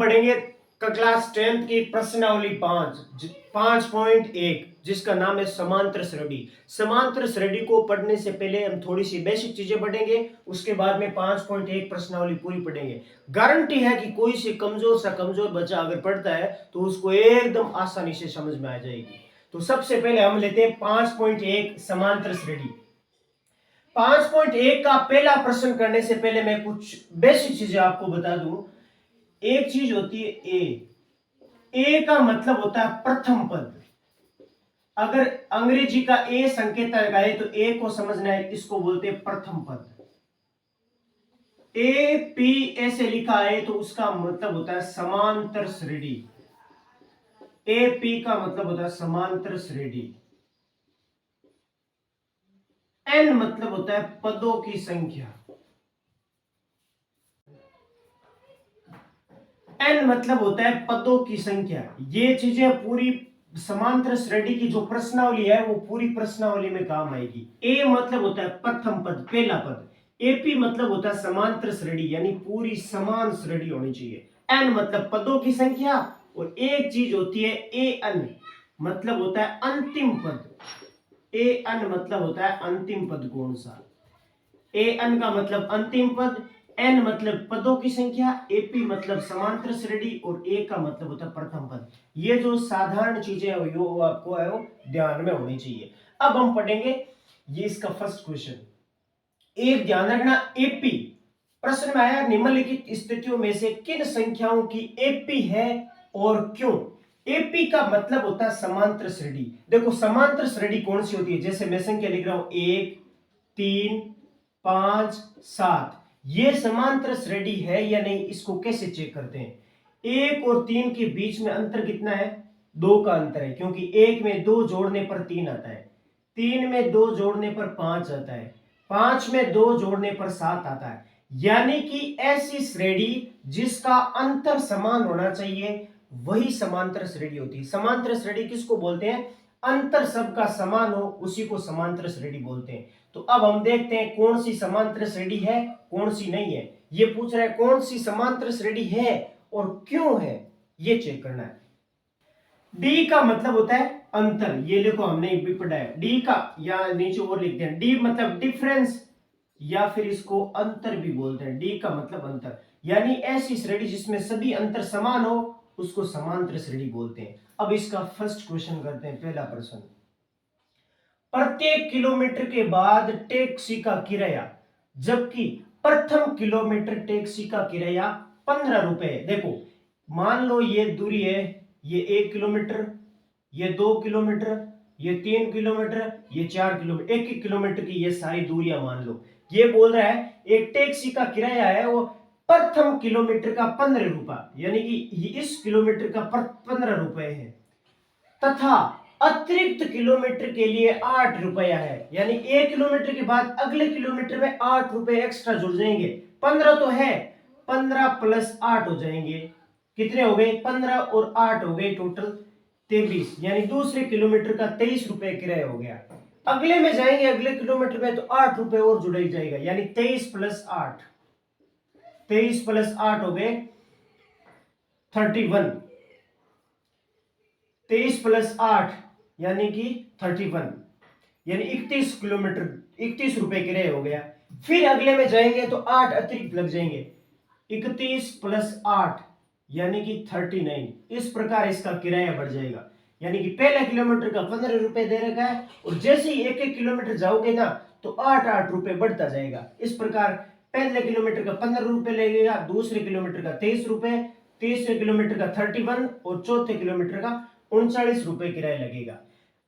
पढ़ेंगे class 10th की प्रश्नावली 5.1 जिसका नाम है समांतर श्रेणी। समांतर श्रेणी को पढ़ने से पहले हम थोड़ी सी बेसिक चीजें पढ़ेंगे, उसके बाद में 5.1 प्रश्नावली पूरी पढ़ेंगे। गारंटी है कि कोई से कमजोर बच्चा अगर पढ़ता है तो उसको एकदम आसानी से समझ में आ जाएगी। तो सबसे पहले हम लेते हैं 5.1 समांतर श्रेणी। 5.1 का पहला प्रश्न करने से पहले मैं कुछ बेसिक चीजें आपको बता दूं। एक चीज होती है ए का मतलब होता है प्रथम पद। अगर अंग्रेजी का ए संकेत लगाए तो ए को समझना है, इसको बोलते हैं प्रथम पद। ए पी ऐसे लिखा है तो उसका मतलब होता है समांतर श्रेणी। ए पी का मतलब होता है समांतर श्रेणी। एन मतलब होता है पदों की संख्या। एन मतलब होता है पदों की संख्या। ये चीजें पूरी समांतर श्रेणी की जो प्रश्नावली है वो पूरी प्रश्नावली में काम आएगी। ए मतलब होता है प्रथम पद, पहला पद। एपी मतलब होता है समांतर श्रेणी, यानी पूरी समान श्रेणी होनी चाहिए। एन मतलब पदों की संख्या, और एक चीज होती है ए अन, मतलब होता है अंतिम पद। ए अन मतलब होता है अंतिम पद कौन सा। ए अन का मतलब अंतिम पद, एन मतलब पदों की संख्या, एपी मतलब समांतर श्रेणी, और ए का मतलब होता है प्रथम पद। ये जो साधारण चीजें है वो आपको है वो ध्यान में होनी चाहिए। अब हम पढ़ेंगे ये इसका फर्स्ट क्वेश्चन। एक ध्यान रखना, एपी प्रश्न में आया निम्नलिखित स्थितियों में से किन संख्याओं की एपी है और क्यों। एपी का मतलब होता है समांतर श्रेणी। देखो समांतर श्रेणी कौन सी होती है, जैसे मैं संख्या लिख रहा हूं 1 3 5 7, ये समांतर श्रेणी है या नहीं, इसको कैसे चेक करते हैं। 1 और 3 के बीच में अंतर कितना है, 2 का अंतर है, क्योंकि 1 में 2 जोड़ने पर 3 आता है, 3 में 2 जोड़ने पर 5 आता है, 5 में 2 जोड़ने पर 7 आता है। यानी कि ऐसी श्रेणी जिसका अंतर समान होना चाहिए वही समांतर श्रेणी होती है। समांतर श्रेणी किसको बोलते हैं, अंतर सबका समान हो उसी को समांतर श्रेणी बोलते हैं। तो अब हम देखते हैं कौन सी समांतर श्रेणी है कौन सी नहीं है। ये पूछ रहा है कौन सी समांतर श्रेणी है और क्यों है, ये चेक करना है। डी का मतलब होता है अंतर, ये देखो हमने भी पढ़ा है। डी का या नीचे और लिखते हैं, डी मतलब डिफरेंस या फिर इसको अंतर भी बोलते हैं। डी का मतलब अंतर, यानी ऐसी श्रेणी जिसमें सभी अंतर समान हो उसको समांतर श्रेणी बोलते हैं। अब इसका फर्स्ट क्वेश्चन करते हैं, पहला प्रश्न। प्रत्येक किलोमीटर के बाद टैक्सी का किराया, जबकि प्रथम किलोमीटर टैक्सी का किराया 15 रुपए। देखो मान लो ये दूरी है, ये 1 किलोमीटर, ये 2 किलोमीटर, ये 3 किलोमीटर, ये 4 किलोमीटर, 1 किलोमीटर की ये सारी दूरियां मान लो। ये बोल रहा है एक टैक्सी का किराया है वो प्रथम किलोमीटर का 15 रुपए, यानी कि इस किलोमीटर का 15 रुपए है, तथा अतिरिक्त किलोमीटर के लिए 8 रुपया है। यानी 1 किलोमीटर के बाद अगले किलोमीटर में 8 रुपए एक्स्ट्रा जुड़ जाएंगे। 15 तो है, 15 प्लस 8 हो जाएंगे, कितने हो गए 15 और 8 हो गए टोटल 23, यानी दूसरे किलोमीटर का 23 रुपए किराया हो गया। अगले में जाएंगे अगले किलोमीटर में तो 8 रुपए और जुड़ जाएगा, यानी 23 प्लस 8, 23 प्लस 8 हो गए 31, 23 प्लस 8 यानी कि 31, यानी 31 किलोमीटर 31 रुपए किराया हो गया। फिर अगले में जाएंगे तो 8 अतिरिक्त लग जाएंगे, 31 प्लस 8 यानी कि 39। इस प्रकार इसका किराया बढ़ जाएगा, यानी कि पहले किलोमीटर का 15 रुपए दे रखा है और जैसे ही 1-1 किलोमीटर जाओगे ना तो 8-8 रुपए बढ़ता जाएगा। इस प्रकार पहले किलोमीटर का 15 रुपए लगेगा, दूसरे किलोमीटर का 23 रुपए, तीसरे किलोमीटर का 31 और चौथे किलोमीटर का 39 रुपए किराया लगेगा।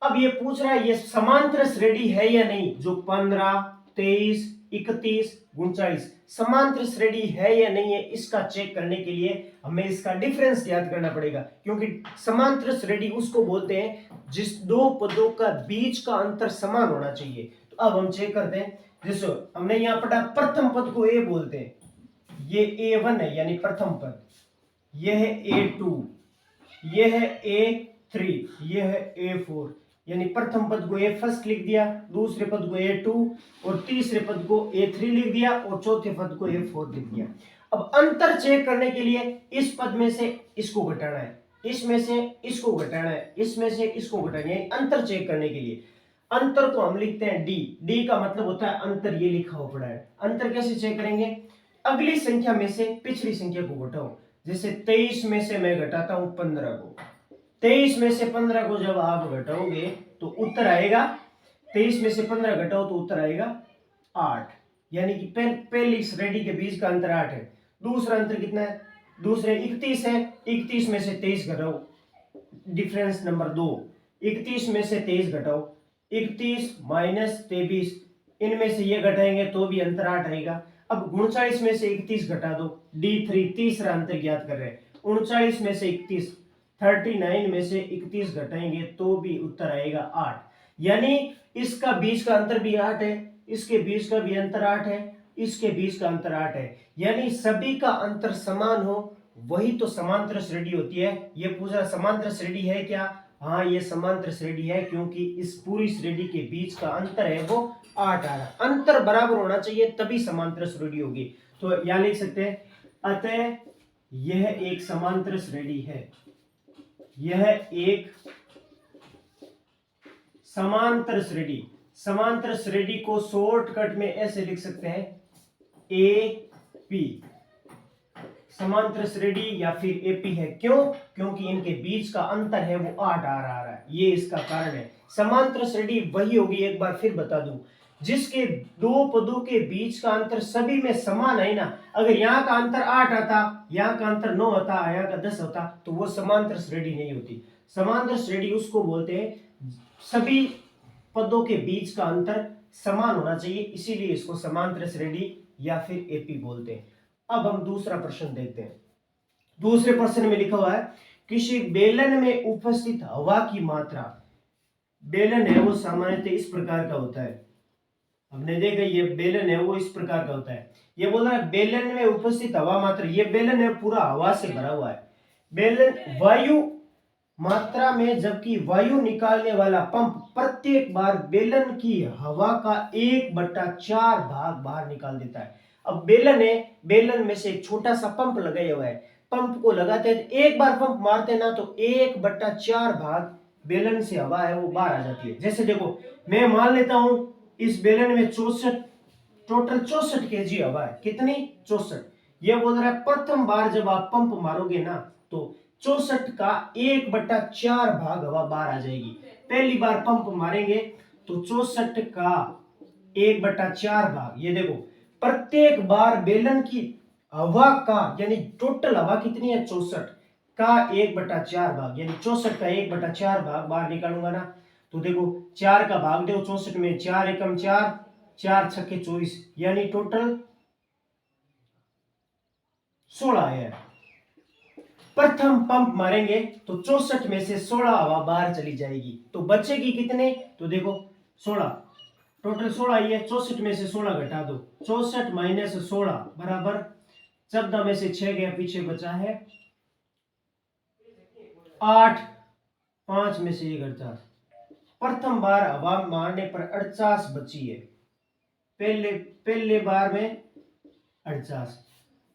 अब ये पूछ रहा है ये समांतर श्रेणी है या नहीं, जो 15, 23, 31, 39 समांतर श्रेणी है या नहीं है, इसका चेक करने के लिए हमें इसका डिफरेंस याद करना पड़ेगा, क्योंकि समांतर श्रेणी उसको बोलते हैं जिस दो पदों का बीच का अंतर समान होना चाहिए। तो अब हम चेक करते हैं, जैसे हमने यहां पढ़ा प्रथम पद को ए बोलते हैं, ये A1 है यानी प्रथम पद, यह है A2, यह है A3, यह है A4, यानी प्रथम पद को ए फर्स्ट लिख दिया, दूसरे पद को A2 और तीसरे पद को A3 लिख दिया और चौथे पद को A4 लिख दिया। अब अंतर चेक करने के लिए इस पद में से इसको घटाना है, इसमें से इसको घटाना है, इसमें से इसको घटाना है, अंतर चेक करने के लिए अंतर को हम लिखते हैं डी। डी का मतलब होता है अंतर, ये लिखा हुआ पड़ा है। अंतर कैसे चेक करेंगे, अगली संख्या में से पिछली संख्या को घटाओ। जैसे 23 में से मैं घटाता हूं 15 को, 23 में से 15 को जब आप घटाओगे तो उत्तर आएगा, 23 में से 15 घटाओ तो उत्तर आएगा 8, यानी कि पहली श्रेणी के बीच का अंतर 8 है। दूसरा अंतर कितना है, दूसरे 31 है, 31 में से 23 घटाओ, डिफरेंस नंबर 2, 31 में से 23 घटाओ, 31 माइनस 23, इनमें से ये घटाएंगे तो भी अंतर 8 आएगा। अब 39 में से 31 घटा दो, D3 तीसरा अंतर ज्ञात कर रहे हैं, 39 में से 31, 39 में से 31 घटाएंगे तो भी उत्तर आएगा 8, यानी इसका बीच का अंतर भी 8 है, इसके बीच का भी अंतर 8 है, इसके बीच का अंतर 8 है, यानी सभी का अंतर समान हो वही तो समांतर श्रेणी होती है। ये पूरा समांतर श्रेणी है क्या, हाँ ये समांतर श्रेणी है, क्योंकि इस पूरी श्रेणी के बीच का अंतर है वो 8 आ रहा, अंतर बराबर होना चाहिए तभी समांतर श्रेणी होगी। तो यहां लिख सकते हैं अतः यह एक समांतर श्रेणी है, यह एक समांतर श्रेणी। समांतर श्रेणी को शॉर्टकट में ऐसे लिख सकते हैं ए पी, समांतर श्रेणी या फिर एपी है। क्यों, क्योंकि इनके बीच का अंतर है वो 8 आ रहा है, ये इसका कारण है। समांतर श्रेणी वही होगी, एक बार फिर बता दूं, जिसके दो पदों के बीच का अंतर सभी में समान है ना। अगर यहाँ का अंतर 8 आता, यहाँ का अंतर 9 होता, यहाँ का 10 होता तो वो समांतर श्रेणी नहीं होती। समांतर श्रेणी उसको बोलते हैं सभी पदों के बीच का अंतर समान होना चाहिए, इसीलिए इसको समांतर श्रेणी या फिर एपी बोलते हैं। अब हम दूसरा प्रश्न देखते हैं। दूसरे प्रश्न में लिखा हुआ है किसी बेलन में उपस्थित हवा की मात्रा, बेलन है वो सामान्यतः इस प्रकार का होता है, हमने देखा ये बेलन है वो इस प्रकार का होता है। ये बोल रहा है बेलन में उपस्थित हवा मात्रा, ये बेलन है पूरा हवा से भरा हुआ है, बेलन वायु मात्रा में, जबकि वायु निकालने वाला पंप प्रत्येक बार बेलन की हवा का 1/4 भाग बाहर निकाल देता है। अब बेलन है, बेलन में से एक छोटा सा पंप लगाया हुआ है, पंप को लगाते हैं एक बार पंप मारते ना तो 1/4 भाग बेलन से हवा है वो बाहर आ जाती है। जैसे देखो मैं मान लेता हूं इस बेलन में 64, टोटल 64 केजी हवा है, कितनी 64। ये बोल रहा है प्रथम बार जब आप पंप मारोगे ना तो 64 का 1/4 भाग हवा बाहर आ जाएगी। पहली बार पंप मारेंगे तो 64 का 1/4 भाग, ये देखो प्रत्येक बार बेलन की हवा का, यानी टोटल हवा कितनी है 64 का 1/4 भाग, यानी 64 का 1/4 भाग बाहर निकालूंगा ना तो देखो 4 का भाग दो 64 में, 4 एकम 4, 4 छक्के 24, यानी टोटल 16 है। प्रथम पंप मारेंगे तो 64 में से 16 हवा बाहर चली जाएगी, तो बचेगी कितने, तो देखो 16, टोटल 16 ही है, 64 में से 16 घटा दो, 64 माइनस 16 बराबर 14 में से 6 गया, पीछे बचा है 8, 5 में से 1 48। प्रथम बार हवा मारने पर 48 बची है, पहले बार में 48।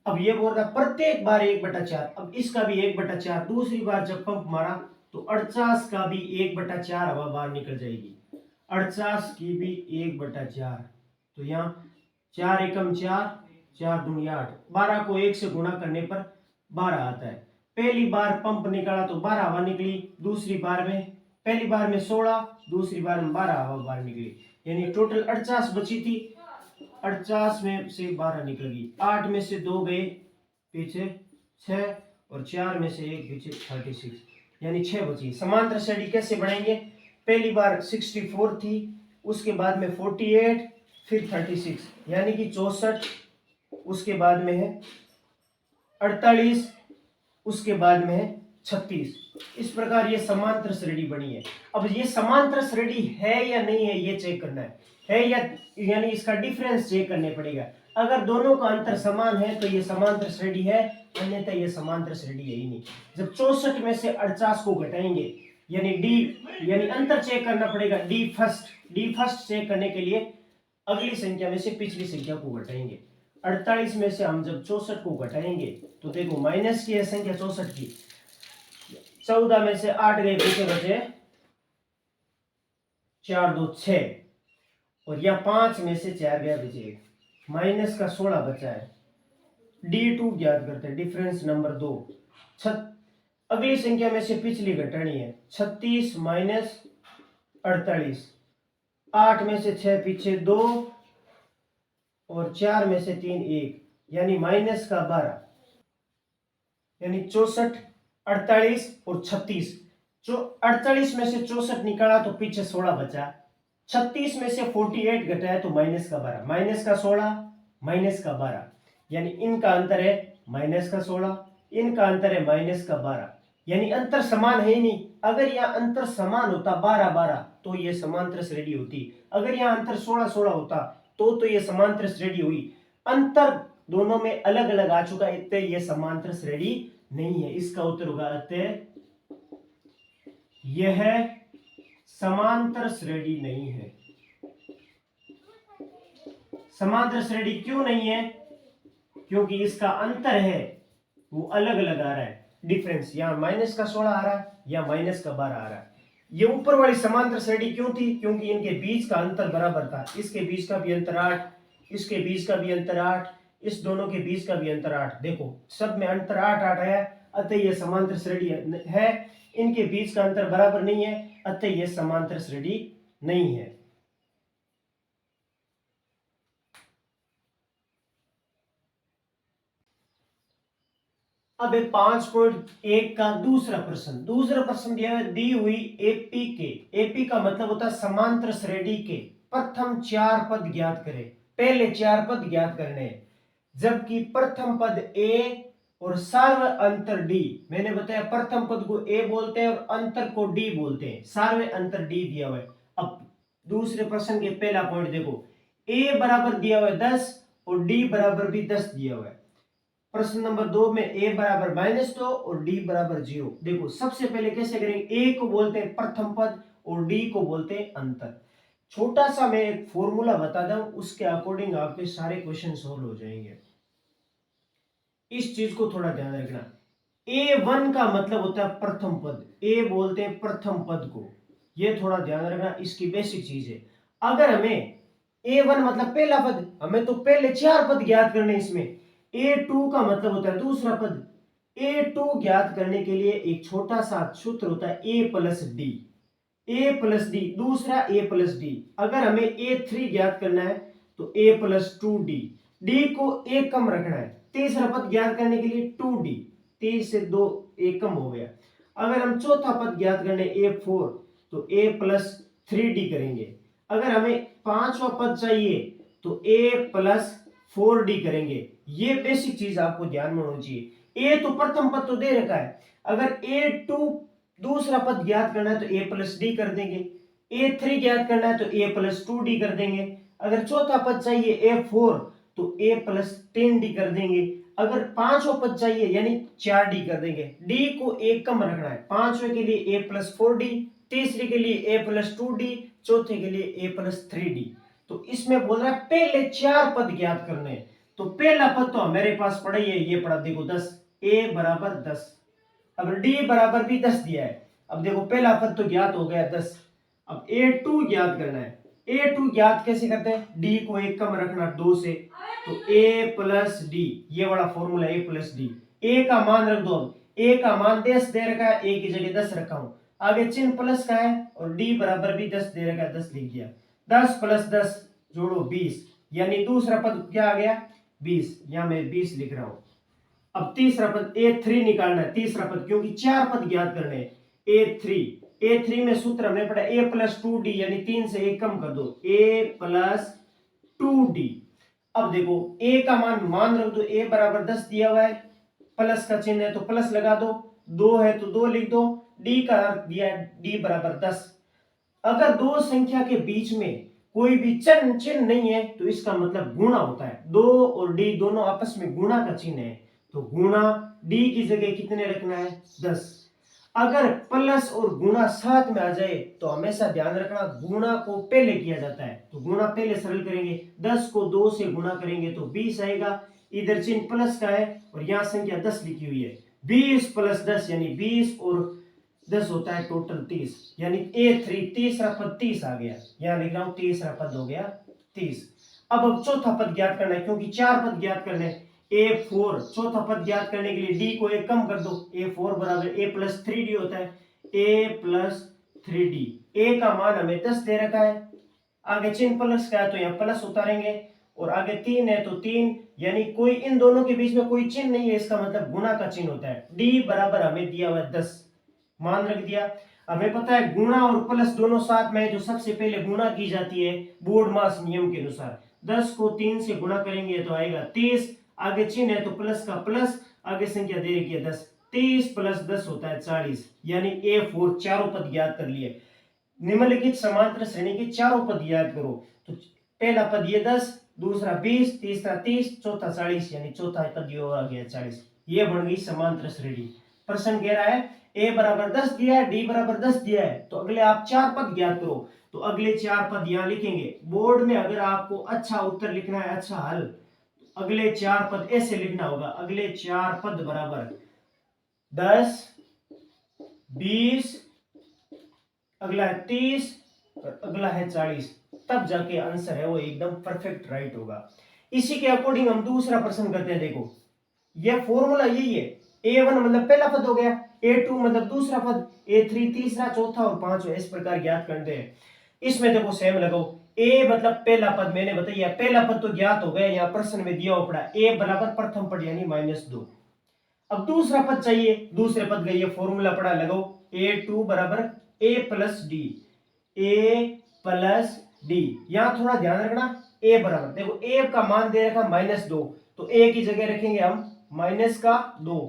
अब ये बोल रहा प्रत्येक बार 1/4, अब इसका भी 1/4, दूसरी बार जब पंप मारा तो 48 का भी 1/4 हवा बाहर निकल जाएगी, 48 की भी 1/4, तो यहाँ 4 एकम 4, 4 दूनी 8, 12 को 1 से गुणा करने पर 12 आता है। पहली बार पंप निकाला तो 12 हवा निकली, दूसरी बार में, पहली बार में 16, दूसरी बार में 12 हवा बाहर निकली, यानी टोटल 48 बची थी, 48 में से 12 निकल गई, 8 में से 2 गए पीछे 6 और 4 में से 1 पीछे 36, यानी 6 बची। समांतर श्रेणी कैसे बनाएंगे, पहली बार 64 थी, उसके बाद में 48, फिर 36, यानी कि 64, उसके बाद में है 48, उसके बाद में है 36। इस प्रकार ये समांतर श्रेणी बनी है। अब ये समांतर श्रेणी है या नहीं है ये चेक करना है या, यानी इसका डिफरेंस चेक करने पड़ेगा। अगर दोनों का अंतर समान है तो ये समांतर श्रेणी है, अन्यथा ये समांतर श्रेणी है ही नहीं। जब 64 में से 48 को घटाएंगे यानी डी, यानी अंतर चेक करना पड़ेगा, डी फर्स्ट चेक करने के लिए अगली संख्या में से पिछली संख्या को घटाएंगे। 48 में से हम जब 64 को घटाएंगे तो देखो माइनस की है संख्या 64 की, 14 में से 8 गए, पीछे बचे 4 2 6, और या 5 में से 4 गया, बचे माइनस का 16 बचा है। D2 ज्ञात करते हैं, डिफरेंस नंबर 2। अगली संख्या में से पिछली घटानी है, 36 माइनस 48, 8 में से 6 पीछे 2 और 4 में से 3 1, यानी माइनस का 12, यानी 64, 48 और 36। जो 48 में से 64 निकाला तो पीछे 16 बचा, 36 में से 48 घटाया तो माइनस का 12, माइनस का 16 माइनस का 12, यानी इनका अंतर है माइनस का 16, इनका अंतर है माइनस का 12, यानी अंतर समान है ही नहीं। अगर यह अंतर समान होता 12 12 तो ये समांतर श्रेणी होती, अगर यह अंतर 16 16 होता तो ये समांतर श्रेणी हुई। अंतर दोनों में अलग अलग आ चुका है, इतने ये समांतर श्रेणी नहीं है। इसका उत्तर होगा अतः यह समांतर श्रेणी नहीं है। समांतर श्रेणी क्यों नहीं है? क्योंकि इसका अंतर है वो अलग अलग आ रहा है, डिफरेंस यहां माइनस का 16 आ रहा है या माइनस का 12 आ रहा है। ये ऊपर वाली समांतर श्रेणी क्यों थी? क्योंकि इनके बीच का अंतर बराबर था, इसके बीच का भी अंतर 8, इसके बीच का भी अंतर 8, इस दोनों के बीच का भी अंतर 8, देखो सब में अंतर 8 8 है, अतः यह समांतर श्रेणी है। इनके बीच का अंतर बराबर नहीं है, अतः यह समांतर श्रेणी नहीं है। अब 5.1 का दूसरा प्रश्न दिया है, दी हुई एपी के, एपी का मतलब होता है समांतर श्रेणी के प्रथम 4 पद ज्ञात करें। पहले 4 पद ज्ञात करने, जबकि प्रथम पद ए और सार्व अंतर डी, मैंने बताया प्रथम पद को ए बोलते हैं और अंतर को डी बोलते हैं, सार्व अंतर डी दिया हुआ है। अब दूसरे प्रश्न के पहला पॉइंट देखो, ए बराबर दिया हुआ है 10 और डी बराबर भी 10 दिया हुआ है। प्रश्न नंबर 2 में a बराबर -2 और d बराबर 0। देखो सबसे पहले कैसे करेंगे, a को बोलते हैं प्रथम पद और d को बोलते हैं अंतर। छोटा सा मैं एक फॉर्मूला बता दूं, उसके अकॉर्डिंग आपके सारे क्वेश्चन सॉल्व हो जाएंगे। इस चीज को थोड़ा ध्यान रखना, a1 का मतलब होता है प्रथम पद, a बोलते हैं प्रथम पद को, ये थोड़ा ध्यान रखना, इसकी बेसिक चीज है। अगर हमें a1 मतलब पहला पद, हमें तो पहले 4 पद ज्ञात करने, इसमें A2 का मतलब होता है दूसरा पद। A2 ज्ञात करने के लिए एक छोटा सा सूत्र होता है A plus D, A plus D, दूसरा A प्लस डी। अगर हमें A3 ज्ञात करना है तो A प्लस 2D, D को एक कम रखना है। तीसरा पद ज्ञात करने के लिए 2D, 3 से 2 एक कम हो गया। अगर हम चौथा पद ज्ञात करने A4 तो A प्लस 3D करेंगे। अगर हमें पांचवा पद चाहिए तो A प्लस 4D करेंगे। ये बेसिक चीज आपको ध्यान में होनी चाहिए। ए तो प्रथम पद तो दे रखा है, अगर A2 दूसरा पद ज्ञात करना है तो A प्लस डी कर देंगे, A3 ज्ञात करना है तो A प्लस 2D कर देंगे, अगर चौथा पद चाहिए A4 तो A प्लस 10D कर देंगे, अगर पांचवा पद चाहिए यानी 4D कर देंगे। D को एक कम रखना है, पांचवे के लिए A प्लस 4D, तीसरे के लिए A प्लस 2D, चौथे के लिए A प्लस 3D। तो इसमें बोल रहा है पहले 4 पद ज्ञात करने, तो पहला पद तो मेरे पास पड़ा ही है, ये पड़ा देखो 10, a बराबर 10, अब d बराबर भी 10 दिया है। अब देखो पहला पद तो ज्ञात हो गया 10, अब a2 ज्ञात करना है। a2 ज्ञात कैसे करते हैं, d को एक कम रखना 2 से, तो a प्लस डी, ये वाला formula a plus D. a का मान रख दो, अब a का मान 10 दे रखा है, a की जगह 10 रखा हूं, आगे चिन्ह प्लस का है और d बराबर भी 10 दे रखा है, 10 लिख दिया। 10 प्लस 10 जोड़ो 20, यानी दूसरा पद क्या आ गया 20, यहां मैं 20 लिख रहा हूं। अब तीसरा पद A3 निकालना है, तीसरा पद क्योंकि 4 पद ज्ञात करने हैं। A3 में सूत्र हमने पढ़ा A प्लस 2D, यानी 3 से 1 कम कर दो, A प्लस 2D। अब देखो A का मान रख दो, A बराबर 10 दिया हुआ है, प्लस का चिन्ह है तो प्लस लगा दो, 2 है तो 2 लिख दो, D का अर्थ दिया है D बराबर 10। अगर दो संख्या के बीच में कोई भी चिन्ह नहीं है तो इसका मतलब गुणा होता है, 2 और d दोनों आपस में गुणा का चिन्ह है, तो गुणा d की जगह कितने रखना है 10। अगर प्लस और गुणा साथ में आ जाए तो हमेशा ध्यान रखना गुणा को पहले किया जाता है, तो गुणा पहले सरल करेंगे, 10 को 2 से गुणा करेंगे तो 20 आएगा, इधर चिन्ह प्लस का है और यहाँ संख्या 10 लिखी हुई है, 20 प्लस 10 यानी 20 और 10 होता है टोटल 30, यानी A3 तीसरा पद 30 आ गया, यहाँ लिख रहा हूं तीसरा पद हो गया 30। अब चौथा पद ज्ञात करना है, क्योंकि 4 पद ज्ञात करने हैं। A4 चौथा पद ज्ञात करने के लिए d को 1 कम कर दो, A4 बराबर a प्लस 3d होता है, a प्लस 3d, a का मान हमें 10 दे रखा है, आगे चिन्ह प्लस का है तो यहाँ प्लस उतारेंगे और आगे 3 है तो 3, यानी कोई इन दोनों के बीच में कोई चिन्ह नहीं है, इसका मतलब गुणा का चिन्ह होता है, d बराबर हमें दिया हुआ है 10, मान रख दिया। हमें पता है गुणा और प्लस दोनों साथ में है, जो सबसे पहले गुणा की जाती है बोर्ड मास नियम के अनुसार, 10 को 3 से गुणा करेंगे तो आएगा 30, आगे चिन्ह है तो प्लस का प्लस, आगे संख्या दे रखी है 10, 30 प्लस 10 होता है 40, यानी A4 चारों पद ज्ञात कर लिए। निम्नलिखित समांतर श्रेणी के चारों पद ज्ञात करो, तो पहला पद ये 10, दूसरा 20, तीसरा 30, चौथा 40, यानी चौथा पद ये आ गया 40, ये बन गई समांतर श्रेणी। प्रश्न कह रहा है a बराबर 10 दिया है, d बराबर 10 दिया है, तो अगले आप 4 पद ज्ञात करो, तो अगले 4 पद यहाँ लिखेंगे। बोर्ड में अगर आपको अच्छा उत्तर लिखना है, अच्छा हल, तो अगले 4 पद ऐसे लिखना होगा, अगले 4 पद बराबर 10, 20, अगला है 30 और अगला है 40, तब जाके आंसर है वो एकदम परफेक्ट राइट होगा। इसी के अकॉर्डिंग हम दूसरा प्रश्न करते हैं। देखो यह फॉर्मूला यही है, A1 मतलब पहला पद हो गया, A2 मतलब दूसरा पद, A3 तीसरा, चौथा और पांचवा, इस प्रकार ज्ञात करते हैं। इसमें देखो सेम लगाओ, A मतलब पहला पद, मैंने बताया पहला पद तो ज्ञात हो गया, यहाँ प्रश्न में दिया हुआ पड़ा A बराबर प्रथम पद यानी -2। अब दूसरा पद चाहिए, दूसरे पद का ये फॉर्मूला पड़ा, लगाओ A2 बराबर A plus D, A plus D, यहां थोड़ा ध्यान रखना, A बराबर देखो A का मान दे रखा -2, तो A की जगह रखेंगे हम -2,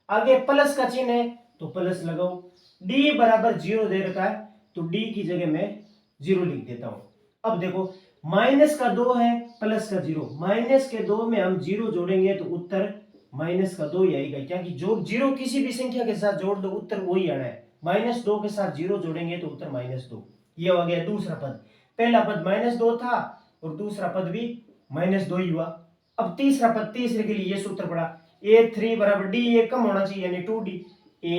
आगे प्लस का चिन्ह है तो प्लस लगाओ, D बराबर 0 दे रखा है तो D की जगह मैं 0 लिख देता हूं। अब देखो -2 है प्लस का 0, -2 में हम 0 जोड़ेंगे तो उत्तर -2 ही आएगा, क्या कि जो 0 किसी भी संख्या के साथ जोड़ दो उत्तर वही आना है, -2 के साथ 0 जोड़ेंगे तो उत्तर -2। ये हो गया दूसरा पद, पहला पद -2 था और दूसरा पद भी -2 ही हुआ। अब तीसरा पद, तीसरे के लिए ये सूत्र पड़ा, A3 बराबर D, ये कम होना चाहिए यानी 2D, A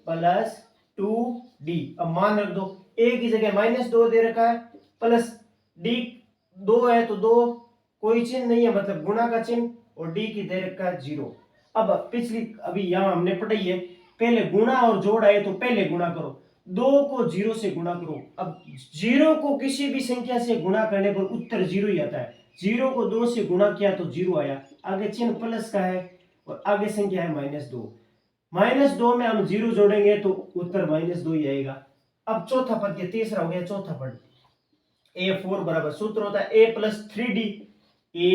प्लस 2D। अब मान रख दो, A की जगह -2 दे रखा है, प्लस D 2 है तो 2, कोई चिन्ह नहीं है मतलब गुणा का चिन्ह, और D की दे रखा है 0। अब पिछली अभी यहां हमने पढ़ी है, पहले गुणा और जोड़ आए तो पहले गुणा करो, 2 को 0 से गुणा करो। अब 0 को किसी भी संख्या से गुणा करने पर उत्तर 0 ही आता है, 0 को 2 से गुणा किया तो 0 आया, आगे चिन्ह प्लस का है और आगे संख्या है -2, -2 में हम 0 जोड़ेंगे तो उत्तर -2 ही आएगा। अब चौथा पद, ये तीसरा हो गया चौथा पद, A4 बराबर सूत्र होता है A plus 3D, A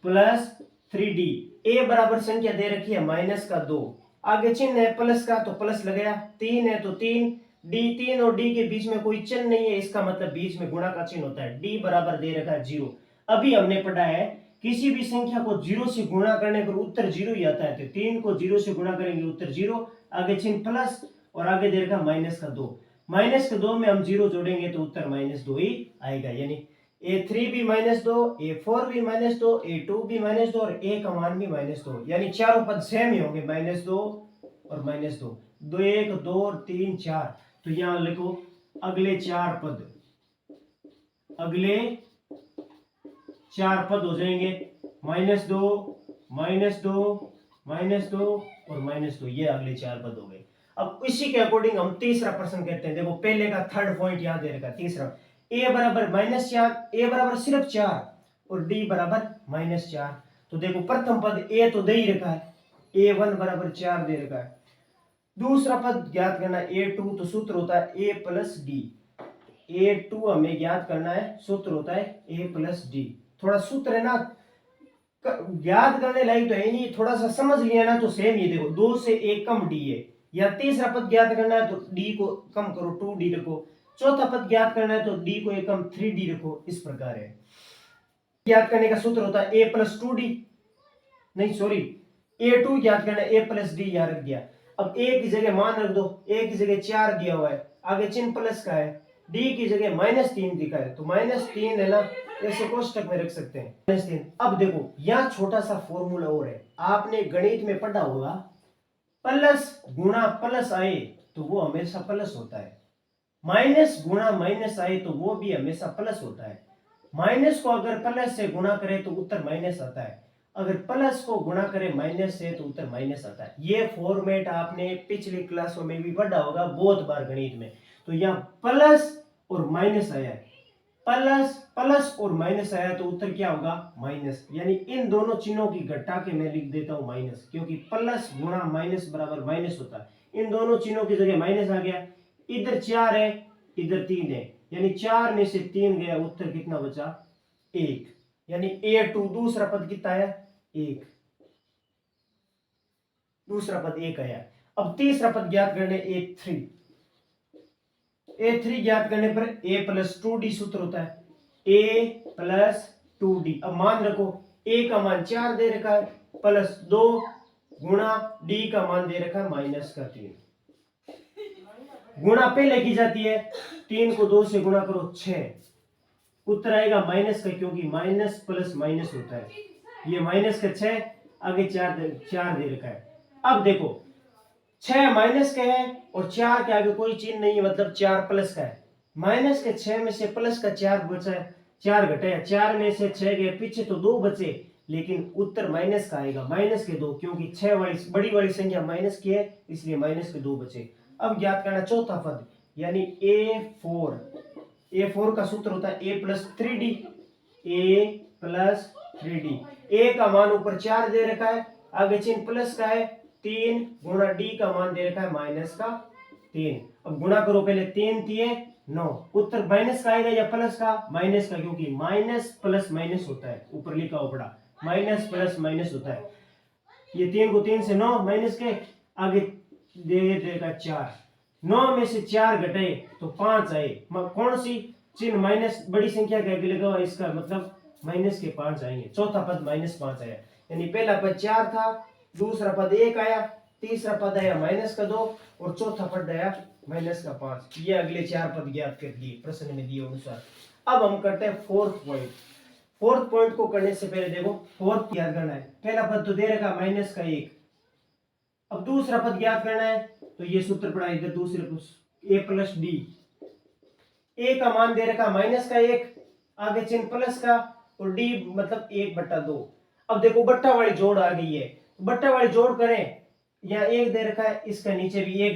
plus 3D, A बराबर संख्या दे रखी है -2, आगे चिन्ह है प्लस का तो प्लस लगाया, 3 है तो 3, D 3 और D के बीच में कोई चिन्ह नहीं है, इसका मतलब बीच में गुणा का चिन्ह होता है, D बराबर दे रखा है 0। अभी हमने पढ़ा है किसी भी संख्या को 0 से गुणा करने पर उत्तर 0 ही आता है, तो 3 को 0 से गुणा करेंगे उत्तर 0, आगे चिन्ह प्लस और आगे दे रखा -2, -2 में हम 0 जोड़ेंगे तो उत्तर -2 ही आएगा, यानी A3 भी -2, A4 भी -2, A2 भी -2 और A का मान भी -2, यानी चारों पद सेम ही होंगे, -2 और -2, 2 1 2 और 3 4। तो यहां लिखो अगले 4 पद, अगले 4 पद हो जाएंगे -2, -2, -2 और -2, ये अगले 4 पद हो गए। अब इसी के अकॉर्डिंग हम तीसरा प्रश्न कहते हैं। देखो पहले का थर्ड पॉइंट यहां दे रखा है, तीसरा A बराबर -4, A बराबर सिर्फ 4 और D बराबर -4, तो देखो प्रथम पद A तो दे ही रखा है, A1 बराबर 4 दे रखा है, दूसरा पद ज्ञात करना A2, तो सूत्र होता है A प्लस डी, A2 हमें ज्ञात करना है, सूत्र होता है A प्लस डी। थोड़ा सूत्र है ना ज्ञात करने लायक तो है नहीं, थोड़ा सा समझ लिया ना तो सेम ही, देखो 2 से 1 कम D है, या तीसरा पद ज्ञात करना है तो D को कम करो 2D रखो, चौथा पद ज्ञात करना है तो D को एक कम 3D रखो, इस प्रकार है। ज्ञात करने का सूत्र होता है A प्लस 2D, नहीं सॉरी A2 ज्ञात करना है A प्लस डी यहां रख दिया। अब ए की जगह मान रख दो, ए की जगह 4 दिया हुआ है, आगे चिन्ह प्लस का है, डी की जगह -3 दिखा है तो -3 है ना, ऐसे कोष्टक में रख सकते हैं -3। अब देखो यहाँ छोटा सा फॉर्मूला और है, आपने गणित में पढ़ा होगा, प्लस गुणा प्लस आए तो वो हमेशा प्लस होता है, माइनस गुणा माइनस आए तो वो भी हमेशा प्लस होता है। माइनस को अगर प्लस से गुणा करे तो उत्तर माइनस आता है, अगर प्लस को गुणा करे माइनस से तो उत्तर माइनस आता है। ये फॉर्मेट आपने पिछली क्लासों में भी पढ़ा होगा बहुत बार गणित में। तो यहाँ प्लस और माइनस आया है, प्लस प्लस और माइनस आया तो उत्तर क्या होगा माइनस, यानी इन दोनों चिन्हों की घटा के मैं लिख देता हूं माइनस, क्योंकि प्लस गुणा माइनस बराबर माइनस होता है। इन दोनों चिन्हों की जगह माइनस आ गया, इधर 4 है इधर 3 है, यानी 4 में से 3 गया, उत्तर कितना बचा 1, यानी A2 दूसरा पद कितना आया 1, दूसरा पद 1 आया। अब तीसरा पद ज्ञात करने A3, A3 ज्ञात करने पर A प्लस 2D सूत्र होता है, A प्लस 2D। अब मान रखो A का मान 4 दे रखा है, प्लस 2 गुणा D का मान दे रखा है -3। गुणा पहले की जाती है, 3 को 2 से गुणा करो 6, उत्तर आएगा माइनस का, क्योंकि माइनस प्लस माइनस होता है, ये माइनस का 6 आगे 4 दे रखा है। अब देखो 6 माइनस का है और 4 के आगे कोई चिन्ह नहीं है, मतलब 4 प्लस का है। माइनस के 6 में से प्लस का 4 बचा है, 4 घटाया, 4 में से 6 गए, पीछे तो 2 बचे, लेकिन उत्तर माइनस का आएगा, माइनस के 2, क्योंकि 6 वाली बड़ी वाली संख्या माइनस की है, इसलिए माइनस के 2 बचे। अब ज्ञात करना चौथा पद, यानी A4 का सूत्र होता है A plus 3D, A plus 3D। A का मान ऊपर 4 दे रखा है, आगे चिन्ह प्लस का है, 3 गुणा D का मान दे रखा है माइनस का 3। अब गुणा करो, पहले 3 दिए 9, उत्तर माइनस का आएगा या प्लस का, माइनस का, क्योंकि माइनस प्लस माइनस होता है, ऊपर लिखा हो पड़ा माइनस प्लस माइनस होता है। ये 3 को 3 से 9 माइनस के, आगे दे देगा 4, 9 में से 4 घटाए तो 5 आए, कौन सी चिन्ह माइनस बड़ी संख्या का आगे लगा हुआ, इसका मतलब माइनस के 5 आएंगे, चौथा पद -5 आया, यानी पहला पद 4 था, दूसरा पद 1 आया, तीसरा पद आया -2 और चौथा पद आया -5। ये अगले 4 पद ज्ञात कर दिए प्रश्न में दिए अनुसार। अब हम करते हैं फोर्थ पॉइंट। फोर्थ पॉइंट को करने से पहले देखो फोर्थ याद करना है, पहला पद तो दे रखा -1, अब दूसरा पद ज्ञात करना है, तो ये सूत्र पड़ा इधर दूसरे को, A प्लस D। A का मान दे रखा -1, आगे चिन्ह प्लस का, और D मतलब 1/2। अब देखो बट्टा वाली जोड़ आ गई है, बट्टा वाली जोड़ करें, यहाँ 1 दे रखा है, इसका नीचे भी 1